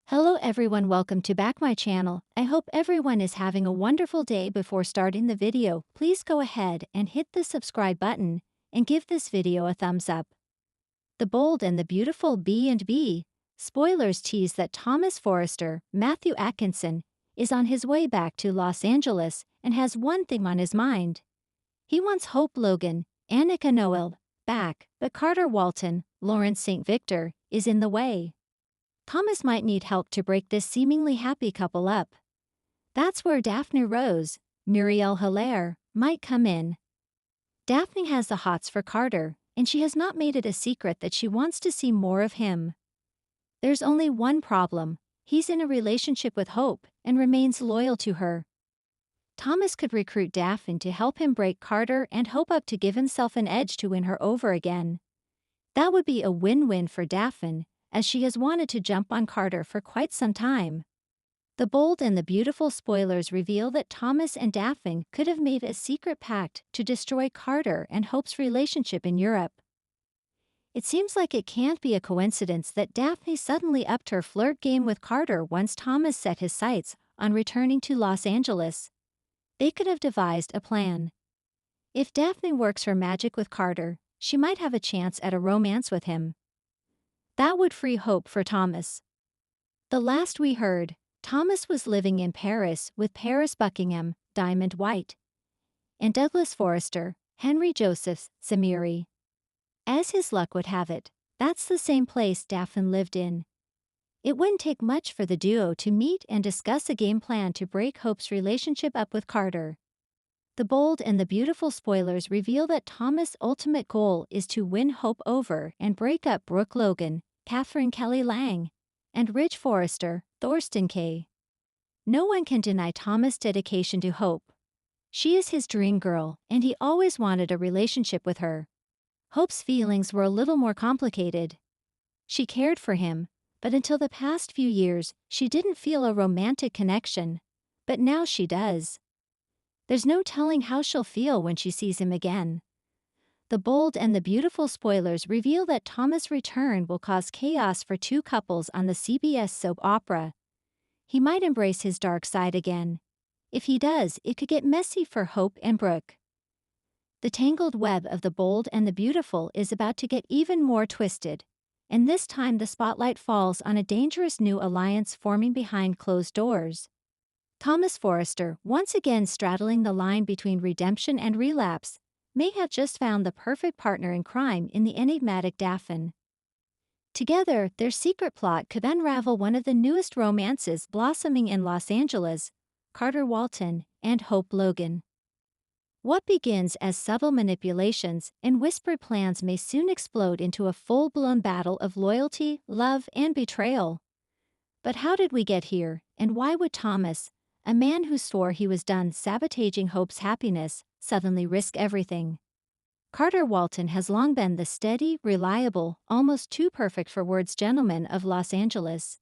Hello everyone, welcome to back my channel. I hope everyone is having a wonderful day. Before starting the video, please go ahead and hit the subscribe button and give this video a thumbs up. The Bold and the Beautiful B&B. Spoilers tease that Thomas Forrester, Matthew Atkinson, is on his way back to Los Angeles and has one thing on his mind. He wants Hope Logan, Annika Noel, back, but Carter Walton, Lawrence St. Victor, is in the way. Thomas might need help to break this seemingly happy couple up. That's where Daphne Rose, Muriel Hilaire, might come in. Daphne has the hots for Carter, and she has not made it a secret that she wants to see more of him. There's only one problem: he's in a relationship with Hope and remains loyal to her. Thomas could recruit Daphne to help him break Carter and Hope up to give himself an edge to win her over again. That would be a win-win for Daphne, as she has wanted to jump on Carter for quite some time. The Bold and the Beautiful spoilers reveal that Thomas and Daphne could have made a secret pact to destroy Carter and Hope's relationship in Europe. It seems like it can't be a coincidence that Daphne suddenly upped her flirt game with Carter once Thomas set his sights on returning to Los Angeles. They could have devised a plan. If Daphne works her magic with Carter, she might have a chance at a romance with him. That would free Hope for Thomas. The last we heard, Thomas was living in Paris with Paris Buckingham, Diamond White, and Douglas Forrester, Henry Joseph Samiri. As his luck would have it, that's the same place Daphne lived in. It wouldn't take much for the duo to meet and discuss a game plan to break Hope's relationship up with Carter. The Bold and the Beautiful spoilers reveal that Thomas' ultimate goal is to win Hope over and break up Brooke Logan, Catherine Kelly Lang, and Ridge Forrester, Thorsten Kaye. No one can deny Thomas' dedication to Hope. She is his dream girl, and he always wanted a relationship with her. Hope's feelings were a little more complicated. She cared for him, but until the past few years, she didn't feel a romantic connection. But now she does. There's no telling how she'll feel when she sees him again. The Bold and the Beautiful spoilers reveal that Thomas' return will cause chaos for two couples on the CBS soap opera. He might embrace his dark side again. If he does, it could get messy for Hope and Brooke. The tangled web of the Bold and the Beautiful is about to get even more twisted, and this time the spotlight falls on a dangerous new alliance forming behind closed doors. Thomas Forrester, once again straddling the line between redemption and relapse, may have just found the perfect partner in crime in the enigmatic Daphne. Together, their secret plot could unravel one of the newest romances blossoming in Los Angeles: Carter Walton and Hope Logan. What begins as subtle manipulations and whispered plans may soon explode into a full-blown battle of loyalty, love, and betrayal. But how did we get here, and why would Thomas, a man who swore he was done sabotaging Hope's happiness, suddenly risk everything? Carter Walton has long been the steady, reliable, almost too perfect for words gentleman of Los Angeles.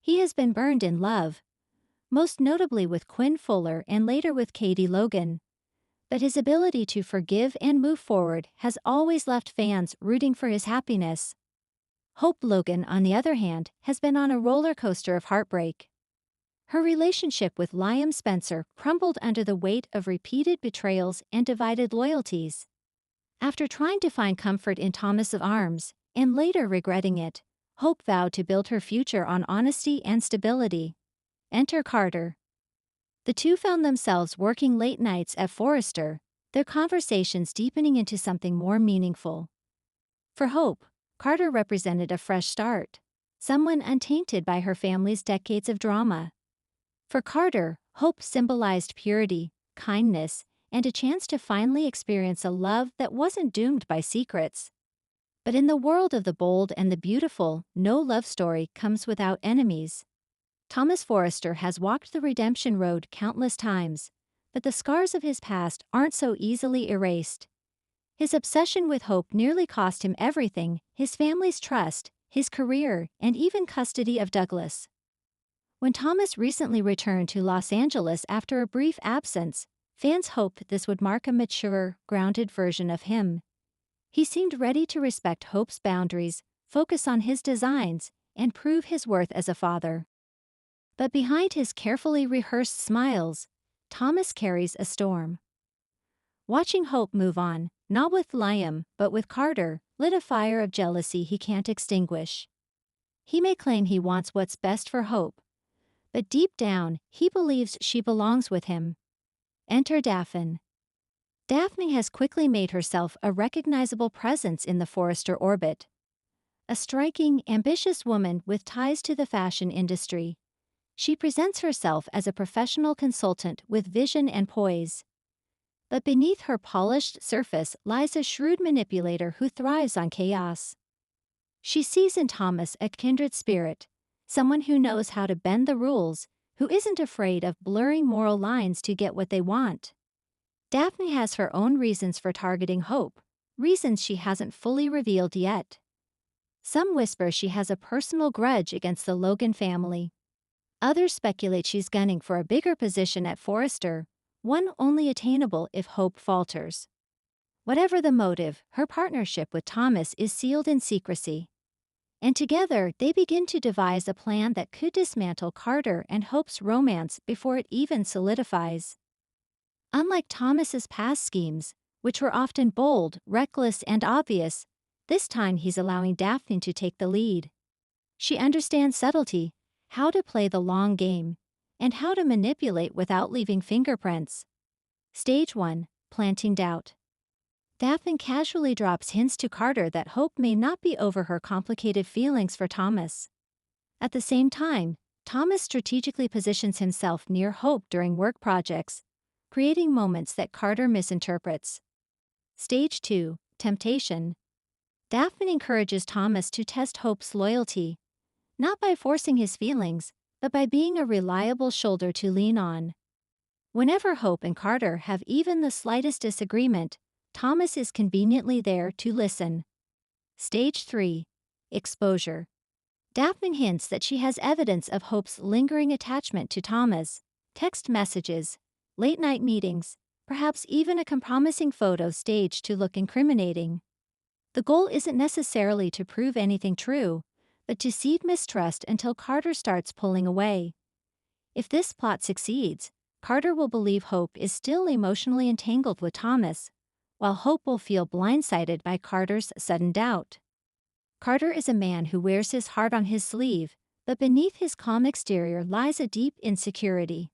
He has been burned in love, most notably with Quinn Fuller and later with Katie Logan. But his ability to forgive and move forward has always left fans rooting for his happiness. Hope Logan, on the other hand, has been on a roller coaster of heartbreak. Her relationship with Liam Spencer crumbled under the weight of repeated betrayals and divided loyalties. After trying to find comfort in Thomas' arms, and later regretting it, Hope vowed to build her future on honesty and stability. Enter Carter. The two found themselves working late nights at Forrester, their conversations deepening into something more meaningful. For Hope, Carter represented a fresh start, someone untainted by her family's decades of drama. For Carter, Hope symbolized purity, kindness, and a chance to finally experience a love that wasn't doomed by secrets. But in the world of the Bold and the Beautiful, no love story comes without enemies. Thomas Forrester has walked the redemption road countless times, but the scars of his past aren't so easily erased. His obsession with Hope nearly cost him everything: his family's trust, his career, and even custody of Douglas. When Thomas recently returned to Los Angeles after a brief absence, fans hoped this would mark a mature, grounded version of him. He seemed ready to respect Hope's boundaries, focus on his designs, and prove his worth as a father. But behind his carefully rehearsed smiles, Thomas carries a storm. Watching Hope move on, not with Liam, but with Carter, lit a fire of jealousy he can't extinguish. He may claim he wants what's best for Hope, but deep down, he believes she belongs with him. Enter Daphne. Daphne has quickly made herself a recognizable presence in the Forrester orbit. A striking, ambitious woman with ties to the fashion industry, she presents herself as a professional consultant with vision and poise. But beneath her polished surface lies a shrewd manipulator who thrives on chaos. She sees in Thomas a kindred spirit, someone who knows how to bend the rules, who isn't afraid of blurring moral lines to get what they want. Daphne has her own reasons for targeting Hope, reasons she hasn't fully revealed yet. Some whisper she has a personal grudge against the Logan family. Others speculate she's gunning for a bigger position at Forrester, one only attainable if Hope falters. Whatever the motive, her partnership with Thomas is sealed in secrecy. And together, they begin to devise a plan that could dismantle Carter and Hope's romance before it even solidifies. Unlike Thomas's past schemes, which were often bold, reckless, and obvious, this time he's allowing Daphne to take the lead. She understands subtlety, how to play the long game, and how to manipulate without leaving fingerprints. Stage 1. Planting doubt. Daphne casually drops hints to Carter that Hope may not be over her complicated feelings for Thomas. At the same time, Thomas strategically positions himself near Hope during work projects, creating moments that Carter misinterprets. Stage 2. Temptation. Daphne encourages Thomas to test Hope's loyalty, not by forcing his feelings, but by being a reliable shoulder to lean on. Whenever Hope and Carter have even the slightest disagreement, Thomas is conveniently there to listen. Stage 3. Exposure. Daphne hints that she has evidence of Hope's lingering attachment to Thomas, text messages, late-night meetings, perhaps even a compromising photo staged to look incriminating. The goal isn't necessarily to prove anything true, but to seed mistrust until Carter starts pulling away. If this plot succeeds, Carter will believe Hope is still emotionally entangled with Thomas, while Hope will feel blindsided by Carter's sudden doubt. Carter is a man who wears his heart on his sleeve, but beneath his calm exterior lies a deep insecurity.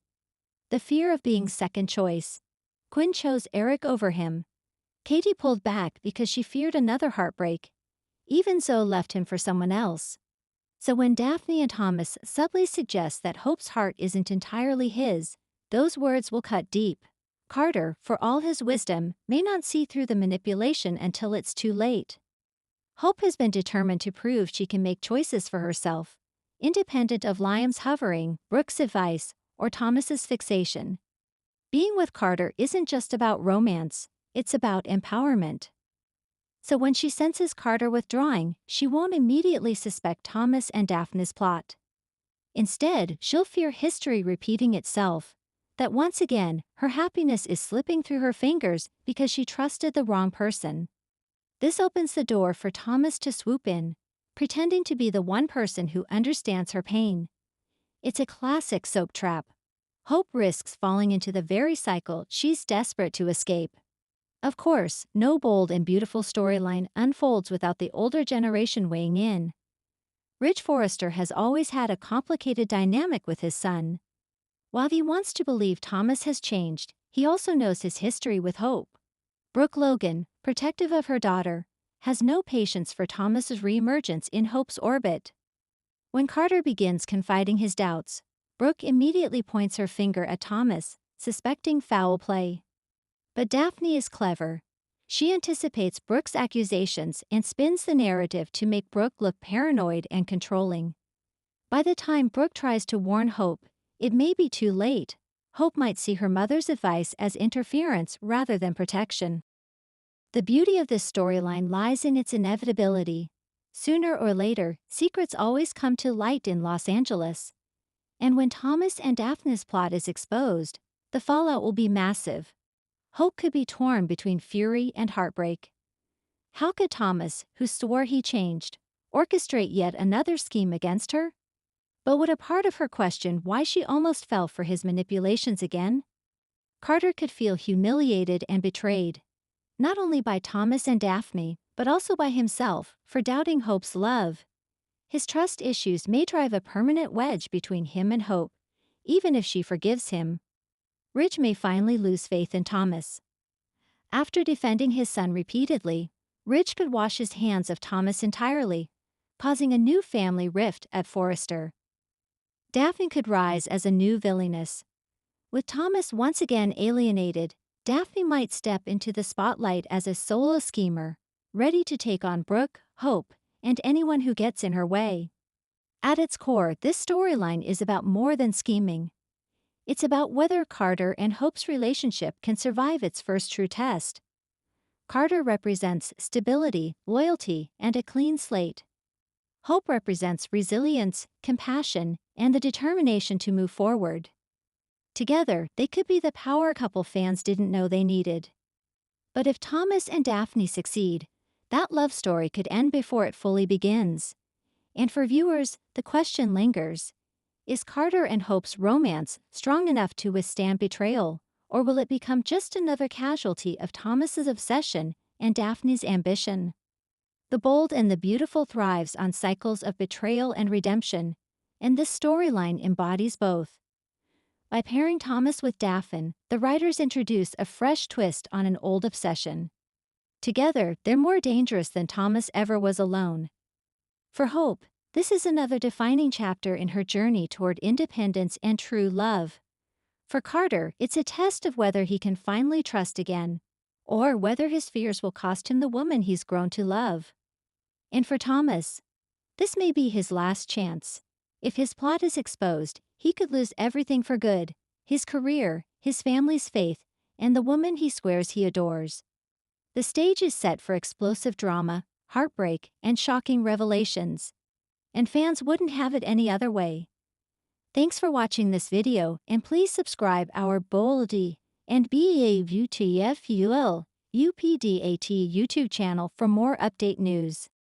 The fear of being second choice. Quinn chose Eric over him. Katie pulled back because she feared another heartbreak. Even Zoe left him for someone else. So when Daphne and Thomas subtly suggest that Hope's heart isn't entirely his, those words will cut deep. Carter, for all his wisdom, may not see through the manipulation until it's too late. Hope has been determined to prove she can make choices for herself, independent of Liam's hovering, Brooke's advice, or Thomas's fixation. Being with Carter isn't just about romance, it's about empowerment. So when she senses Carter withdrawing, she won't immediately suspect Thomas and Daphne's plot. Instead, she'll fear history repeating itself, that once again, her happiness is slipping through her fingers because she trusted the wrong person. This opens the door for Thomas to swoop in, pretending to be the one person who understands her pain. It's a classic soap trap. Hope risks falling into the very cycle she's desperate to escape. Of course, no bold and beautiful storyline unfolds without the older generation weighing in. Ridge Forrester has always had a complicated dynamic with his son. While he wants to believe Thomas has changed, he also knows his history with Hope. Brooke Logan, protective of her daughter, has no patience for Thomas's reemergence in Hope's orbit. When Carter begins confiding his doubts, Brooke immediately points her finger at Thomas, suspecting foul play. But Daphne is clever. She anticipates Brooke's accusations and spins the narrative to make Brooke look paranoid and controlling. By the time Brooke tries to warn Hope, it may be too late. Hope might see her mother's advice as interference rather than protection. The beauty of this storyline lies in its inevitability. Sooner or later, secrets always come to light in Los Angeles. And when Thomas and Daphne's plot is exposed, the fallout will be massive. Hope could be torn between fury and heartbreak. How could Thomas, who swore he changed, orchestrate yet another scheme against her? But would a part of her question why she almost fell for his manipulations again? Carter could feel humiliated and betrayed, not only by Thomas and Daphne, but also by himself, for doubting Hope's love. His trust issues may drive a permanent wedge between him and Hope, even if she forgives him. Ridge may finally lose faith in Thomas. After defending his son repeatedly, Ridge could wash his hands of Thomas entirely, causing a new family rift at Forrester. Daphne could rise as a new villainess. With Thomas once again alienated, Daphne might step into the spotlight as a solo schemer, ready to take on Brooke, Hope, and anyone who gets in her way. At its core, this storyline is about more than scheming. It's about whether Carter and Hope's relationship can survive its first true test. Carter represents stability, loyalty, and a clean slate. Hope represents resilience, compassion, and the determination to move forward. Together, they could be the power couple fans didn't know they needed. But if Thomas and Daphne succeed, that love story could end before it fully begins. And for viewers, the question lingers. Is Carter and Hope's romance strong enough to withstand betrayal, or will it become just another casualty of Thomas's obsession and Daphne's ambition? The bold and the beautiful thrives on cycles of betrayal and redemption, and this storyline embodies both. By pairing Thomas with Daphne, the writers introduce a fresh twist on an old obsession. Together, they're more dangerous than Thomas ever was alone. For Hope, this is another defining chapter in her journey toward independence and true love. For Carter, it's a test of whether he can finally trust again, or whether his fears will cost him the woman he's grown to love. And for Thomas, this may be his last chance. If his plot is exposed, he could lose everything for good: his career, his family's faith, and the woman he swears he adores. The stage is set for explosive drama, heartbreak, and shocking revelations. And fans wouldn't have it any other way. Thanks for watching this video, and please subscribe our Boldy and BAVTFUL UPDAT YouTube channel for more update news.